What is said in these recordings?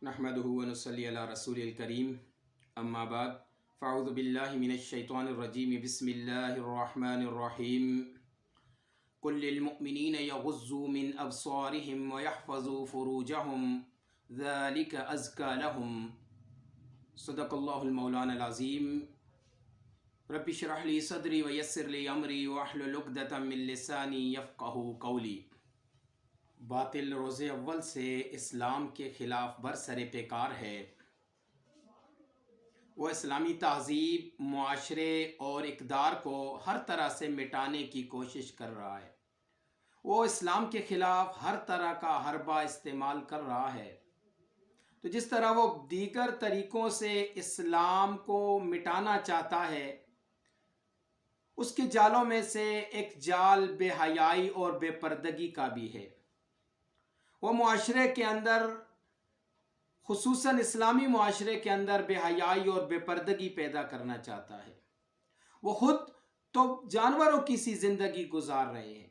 नहमदुहु व नुसल्ली अला रसूलिल करीम अम्मा बाद फ़अऊज़ु बिल्लाहि मिनश शैतानिर रजीम बिस्मिल्लाहिर रहमानिर रहीम कुल लिल मुअमिनीना यग़ुज़्ज़ू मिन अब्सारिहिम व यहफ़ज़ू फ़ुरूजहुम ज़ालिका अज़्का लहुम सदक़ल्लाहुल मौलानाल अज़ीम रब्बि इश्रह ली सदरी व यस्सिर ली अमरी वहलुल उक़दतम मिन लिसानी यफ़क़हू क़ौली। बातिल रोज़े अव्वल से इस्लाम के ख़िलाफ़ बरसरे पेकार है। वो इस्लामी तहज़ीब, मुआशरे और इक़दार को हर तरह से मिटाने की कोशिश कर रहा है। वो इस्लाम के ख़िलाफ़ हर तरह का हरबा इस्तेमाल कर रहा है। तो जिस तरह वो दीगर तरीक़ों से इस्लाम को मिटाना चाहता है, उसके जालों में से एक जाल बेहयाई और बेपर्दगी का भी है। वो मुआशरे के अंदर, खुसूसन इस्लामी मुआशरे के अंदर बेहयाई और बेपर्दगी पैदा करना चाहता है। वो ख़ुद तो जानवरों की सी ज़िंदगी गुजार रहे हैं,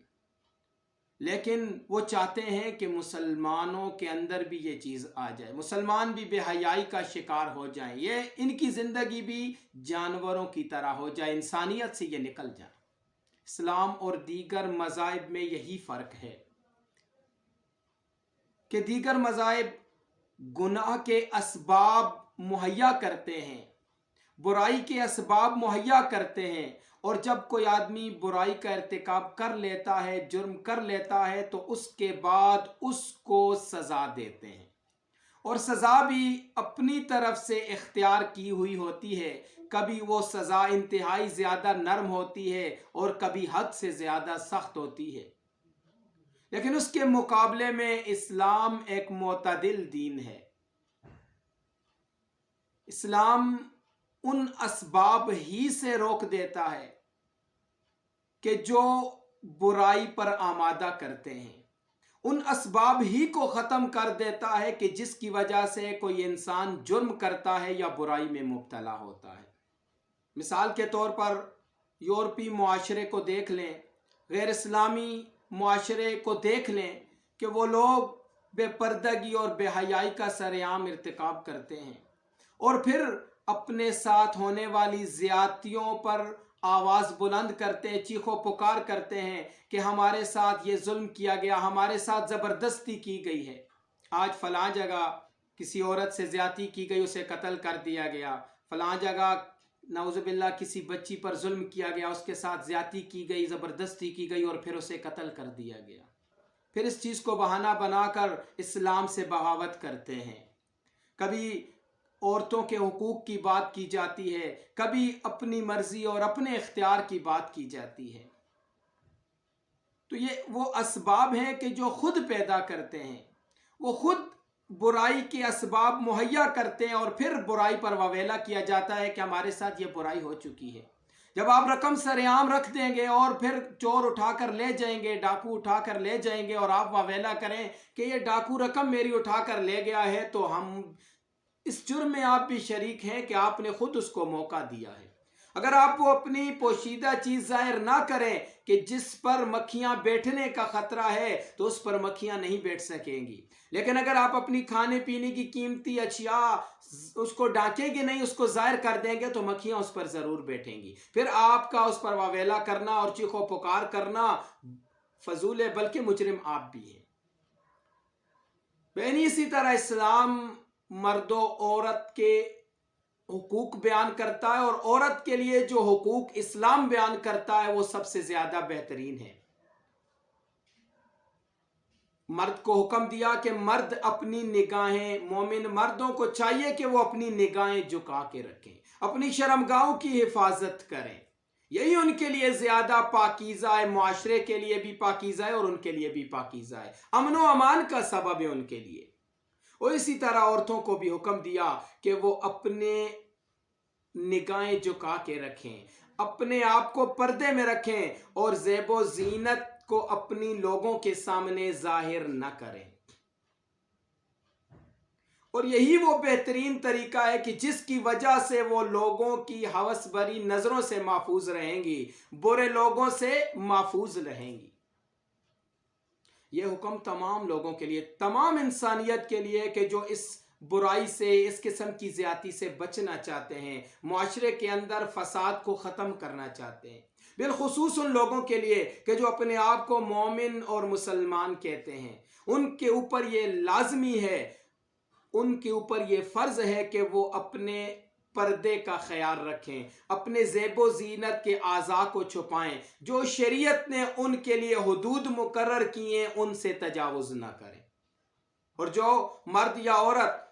लेकिन वो चाहते हैं कि मुसलमानों के अंदर भी ये चीज़ आ जाए, मुसलमान भी बेहयाई का शिकार हो जाएं, ये इनकी ज़िंदगी भी जानवरों की तरह हो जाए, इंसानियत से ये निकल जाए। इस्लाम और दीगर मज़ाहिब में यही फ़र्क है कि दीगर मज़ाहिब गुनाह के असबाब मुहैया करते हैं, बुराई के असबाब मुहैया करते हैं, और जब कोई आदमी बुराई का इर्तिकाब कर लेता है, जुर्म कर लेता है, तो उसके बाद उसको सज़ा देते हैं, और सज़ा भी अपनी तरफ से इख्तियार की हुई होती है। कभी वो सज़ा इंतहाई ज़्यादा नरम होती है और कभी हद से ज़्यादा सख्त होती है, लेकिन उसके मुकाबले में इस्लाम एक मोतदिल दीन है। इस्लाम उन असबाब ही से रोक देता है कि जो बुराई पर आमादा करते हैं, उन असबाब ही को ख़त्म कर देता है कि जिसकी वजह से कोई इंसान जुर्म करता है या बुराई में मुब्तला होता है। मिसाल के तौर पर यूरोपी मुआशरे को देख लें, गैर इस्लामी मुआशरे को देख लें कि वो लोग बेपर्दगी और बेहयाई का सरेआम इर्तिकाब करते हैं, और फिर अपने साथ होने वाली ज़्यादतियों पर आवाज़ बुलंद करते हैं, चीखो पुकार करते हैं कि हमारे साथ ये जुल्म किया गया, हमारे साथ ज़बरदस्ती की गई है। आज फ़लाँ जगह किसी औरत से ज़्यादती की गई, उसे कत्ल कर दिया गया। फ़लाँ जगह नाउज़ुबिल्लाह किसी बच्ची पर जुल्म किया गया, उसके साथ ज़्यादती की गई, ज़बरदस्ती की गई, और फिर उसे कत्ल कर दिया गया। फिर इस चीज़ को बहाना बनाकर इस्लाम से बगावत करते हैं। कभी औरतों के हुकूक की बात की जाती है, कभी अपनी मर्जी और अपने इख्तियार की बात की जाती है। तो ये वो असबाब हैं कि जो खुद पैदा करते हैं, वो खुद बुराई के असबाब मुहैया करते हैं, और फिर बुराई पर वावेला किया जाता है कि हमारे साथ ये बुराई हो चुकी है। जब आप रकम सरेआम रख देंगे और फिर चोर उठाकर ले जाएंगे, डाकू उठाकर ले जाएंगे, और आप वावेला करें कि ये डाकू रकम मेरी उठाकर ले गया है, तो हम इस जुर्म में आप भी शरीक हैं कि आपने खुद उसको मौका दिया है। अगर आप वो अपनी पोशीदा चीज़ ज़ाहिर ना करें कि जिस पर मक्खियाँ बैठने का ख़तरा है, तो उस पर मक्खियाँ नहीं बैठ सकेंगी, लेकिन अगर आप अपनी खाने पीने की कीमती अशिया उसको डाकेंगे नहीं, उसको ज़ाहिर कर देंगे, तो मक्खियाँ उस पर ज़रूर बैठेंगी। फिर आपका उस पर वावेला करना और चीखो पुकार करना फजूल है, बल्कि मुजरिम आप भी हैं। वैसे इसी तरह इस्लाम मर्दों औरत के हुकूक बयान करता है, और औरत के लिए जो हुकूक इस्लाम बयान करता है वो सबसे ज़्यादा बेहतरीन है। मर्द को हुक्म दिया कि मर्द अपनी निगाहें, मोमिन मर्दों को चाहिए कि वो अपनी निगाहें झुका के रखें, अपनी शर्मगाहों की हिफाजत करें। यही उनके लिए ज़्यादा पाकीज़ा है, मुआशरे के लिए भी पाकीज़ा है और उनके लिए भी पाकीज़ा है, अमन व अमान का सबब है उनके लिए। और इसी तरह औरतों को भी हुक्म दिया कि वो अपने निगाहें झुका के रखें, अपने आप को पर्दे में रखें, और ज़ेबो ज़ीनत को अपनी लोगों के सामने जाहिर न करें। और यही वो बेहतरीन तरीका है कि जिसकी वजह से वो लोगों की हवस भरी नज़रों से महफूज रहेंगी, बुरे लोगों से महफूज रहेंगी। ये हुक्म तमाम लोगों के लिए, तमाम इंसानियत के लिए, कि जो इस برائی سے، اس قسم کی زیادتی سے بچنا چاہتے ہیں، معاشرے کے اندر فساد کو ختم کرنا چاہتے ہیں، بالخصوص ان لوگوں کے لیے کہ جو اپنے آپ کو مومن اور مسلمان کہتے ہیں، ان کے اوپر یہ لازمی ہے، ان کے اوپر یہ فرض ہے کہ وہ اپنے پردے کا خیال رکھیں، اپنے زیب و زینت کے اعضاء کو چھپائیں، جو شریعت نے ان کے لیے حدود مقرر کی ہیں ان سے تجاوز نہ کریں، اور جو مرد یا عورت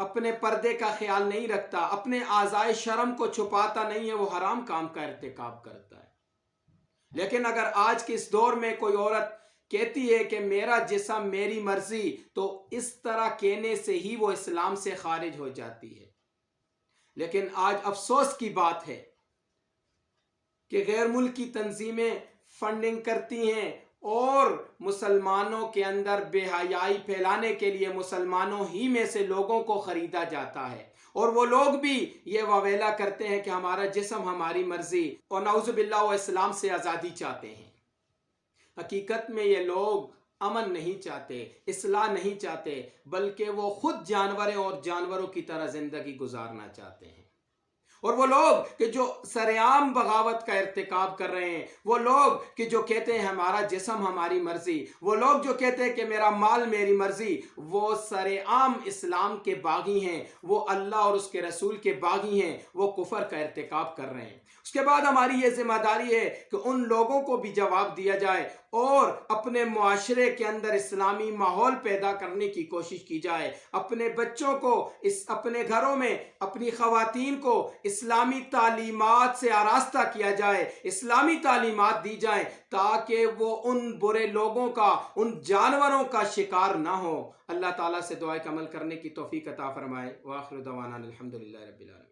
اپنے پردے کا خیال نہیں رکھتا، اپنے اعضائے شرم کو چھپاتا نہیں ہے، وہ حرام کام کا ارتکاب کرتا ہے۔ لیکن اگر آج کے اس دور میں کوئی عورت کہتی ہے کہ میرا جسم میری مرضی، تو اس طرح کہنے سے ہی وہ اسلام سے خارج ہو جاتی ہے۔ لیکن آج افسوس کی بات ہے کہ غیر ملکی تنظیمیں فنڈنگ کرتی ہیں اور مسلمانوں کے اندر بے حیائی پھیلانے کے لیے مسلمانوں ہی میں سے لوگوں کو خریدا جاتا ہے، اور وہ لوگ بھی یہ واویلا کرتے ہیں کہ ہمارا جسم ہماری مرضی، اور نعوذ باللہ وہ اسلام سے آزادی چاہتے ہیں۔ حقیقت میں یہ لوگ امن نہیں چاہتے، اصلاح نہیں چاہتے، بلکہ وہ خود جانور ہیں اور جانوروں کی طرح زندگی گزارنا چاہتے ہیں۔ اور وہ لوگ کہ جو سرعام بغاوت کا ارتکاب کر رہے ہیں، وہ لوگ کہ جو کہتے ہیں ہمارا جسم ہماری مرضی، وہ لوگ جو کہتے ہیں کہ میرا مال میری مرضی، وہ سرعام اسلام کے باغی ہیں، وہ اللہ اور اس کے رسول کے باغی ہیں، وہ کفر کا ارتکاب کر رہے ہیں۔ اس کے بعد ہماری یہ ذمہ داری ہے کہ ان لوگوں کو بھی جواب دیا جائے اور اپنے معاشرے کے اندر اسلامی ماحول پیدا کرنے کی کوشش کی جائے، اپنے بچوں کو اپنے گھروں میں اپنی خواتین کو اسلامی تعلیمات سے آراستہ کیا جائے، اسلامی تعلیمات دی جائیں تاکہ وہ ان برے لوگوں کا، ان جانوروں کا شکار نہ ہو۔ اللہ تعالیٰ سے دعا کہ عمل کرنے کی توفیق عطا فرمائے۔ وآخر دعوانا الحمدللہ رب العالمین۔